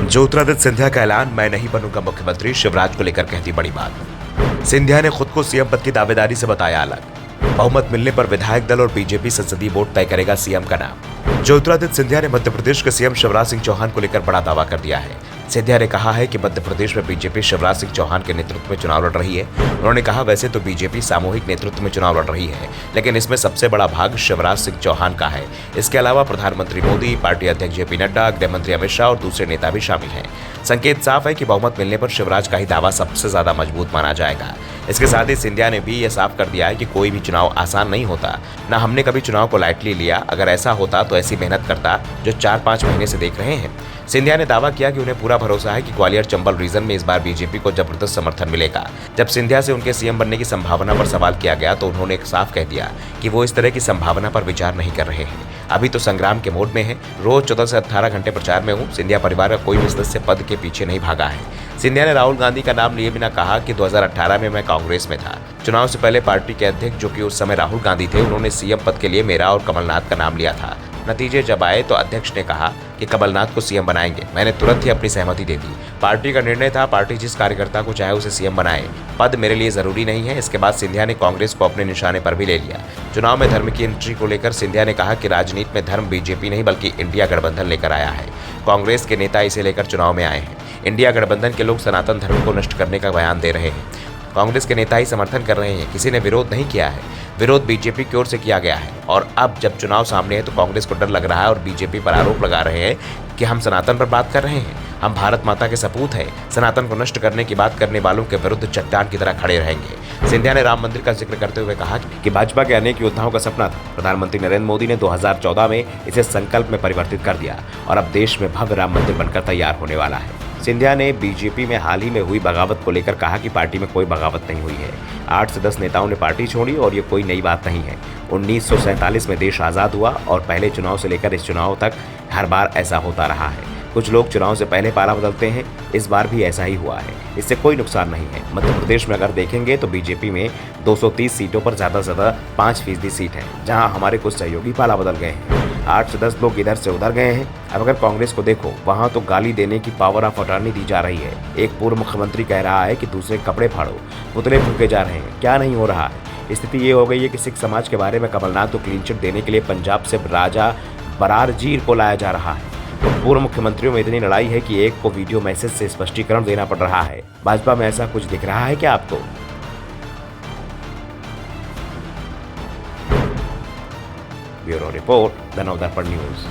ज्योतिरादित्य सिंधिया का ऐलान, मैं नहीं बनूंगा मुख्यमंत्री, शिवराज को लेकर कहती बड़ी बात। सिंधिया ने खुद को सीएम पद की दावेदारी से बताया अलग। बहुमत मिलने पर विधायक दल और बीजेपी संसदीय बोर्ड तय करेगा सीएम का नाम। ज्योतिरादित्य सिंधिया ने मध्य प्रदेश के सीएम शिवराज सिंह चौहान को लेकर बड़ा दावा कर दिया है। सिंधिया ने कहा है कि मध्य प्रदेश में बीजेपी शिवराज सिंह चौहान के नेतृत्व में चुनाव लड़ रही है। उन्होंने कहा, वैसे तो बीजेपी सामूहिक नेतृत्व में चुनाव लड़ रही है, लेकिन इसमें सबसे बड़ा भाग शिवराज सिंह चौहान का है। इसके अलावा प्रधानमंत्री मोदी, पार्टी अध्यक्ष जेपी नड्डा, गृह मंत्री अमित शाह और दूसरे नेता भी शामिल हैं। संकेत साफ है कि बहुमत मिलने पर शिवराज का ही दावा सबसे ज्यादा मजबूत माना जाएगा। इसके साथ ही सिंधिया ने भी यह साफ कर दिया है कि कोई भी चुनाव आसान नहीं होता। न हमने कभी चुनाव को लाइटली लिया। अगर ऐसा होता तो ऐसी मेहनत करता जो 4-5 महीने से देख रहे हैं। सिंधिया ने दावा किया कि उन्हें पूरा भरोसा है कि ग्वालियर चंबल रीजन में इस बार बीजेपी को जबरदस्त समर्थन मिलेगा। जब सिंधिया से उनके सीएम बनने की संभावना पर सवाल किया गया तो उन्होंने साफ कह दिया कि वो इस तरह की संभावना पर विचार नहीं कर रहे हैं। अभी तो संग्राम के मोड में है। रोज 14 से 18 घंटे प्रचार में हूँ। सिंधिया परिवार का कोई भी सदस्य पद के पीछे नहीं भागा है। सिंधिया ने राहुल गांधी का नाम लिए बिना कहा कि 2018 में मैं कांग्रेस में था। चुनाव से पहले पार्टी के अध्यक्ष, जो कि उस समय राहुल गांधी थे, उन्होंने सीएम पद के लिए मेरा और कमलनाथ का नाम लिया था। नतीजे जब आए तो अध्यक्ष ने कहा कि कमलनाथ को सीएम बनाएंगे। मैंने तुरंत ही अपनी सहमति दे दी। पार्टी का निर्णय था, पार्टी जिस कार्यकर्ता को चाहे उसे सीएम बनाए। पद मेरे लिए जरूरी नहीं है। इसके बाद सिंधिया ने कांग्रेस को अपने निशाने पर भी ले लिया। चुनाव में धर्म की एंट्री को लेकर सिंधिया ने कहा कि राजनीति में धर्म बीजेपी नहीं बल्कि इंडिया गठबंधन लेकर आया है। कांग्रेस के नेता इसे लेकर चुनाव में आए हैं। इंडिया गठबंधन के लोग सनातन धर्म को नष्ट करने का बयान दे रहे हैं। कांग्रेस के नेता ही समर्थन कर रहे हैं। किसी ने विरोध नहीं किया है। विरोध बीजेपी की ओर से किया गया है। और अब जब चुनाव सामने है तो कांग्रेस को डर लग रहा है और बीजेपी पर आरोप लगा रहे हैं कि हम सनातन पर बात कर रहे हैं। हम भारत माता के सपूत हैं। सनातन को नष्ट करने की बात करने वालों के विरुद्ध चट्टान की तरह खड़े रहेंगे। सिंधिया ने राम मंदिर का जिक्र करते हुए कहा कि भाजपा के अनेक योद्धाओं का सपना था। प्रधानमंत्री नरेंद्र मोदी ने 2014 में इसे संकल्प में परिवर्तित कर दिया और अब देश में भव्य राम मंदिर बनकर तैयार होने वाला है। सिंधिया ने बीजेपी में हाल ही में हुई बगावत को लेकर कहा कि पार्टी में कोई बगावत नहीं हुई है। 8 से 10 नेताओं ने पार्टी छोड़ी और ये कोई नई बात नहीं है। 1947 में देश आज़ाद हुआ और पहले चुनाव से लेकर इस चुनाव तक हर बार ऐसा होता रहा है। कुछ लोग चुनाव से पहले पाला बदलते हैं। इस बार भी ऐसा ही हुआ है। इससे कोई नुकसान नहीं है। मध्य प्रदेश में अगर देखेंगे तो बीजेपी में 230 सीटों पर ज़्यादा से ज़्यादा 5% सीट है, जहां हमारे कुछ सहयोगी पाला बदल गए हैं। 8 से 10 लोग इधर से उधर गए हैं। अब अगर कांग्रेस को देखो, वहां तो गाली देने की पावर ऑफ अटॉर्नी दी जा रही है। एक पूर्व मुख्यमंत्री कह रहा है कि दूसरे कपड़े फाड़ो, पुतले फूके जा रहे हैं। क्या नहीं हो रहा है। स्थिति ये हो गई है कि सिख समाज के बारे में कमलनाथ को क्लीन चिट देने के लिए पंजाब से राजा बरारजीर को लाया जा रहा है। तो पूर्व मुख्यमंत्रियों में इतनी लड़ाई है कि एक को वीडियो मैसेज से स्पष्टीकरण देना पड़ रहा है। भाजपा में ऐसा कुछ दिख रहा है क्या आपको? Bureau report, the Navdarpan news.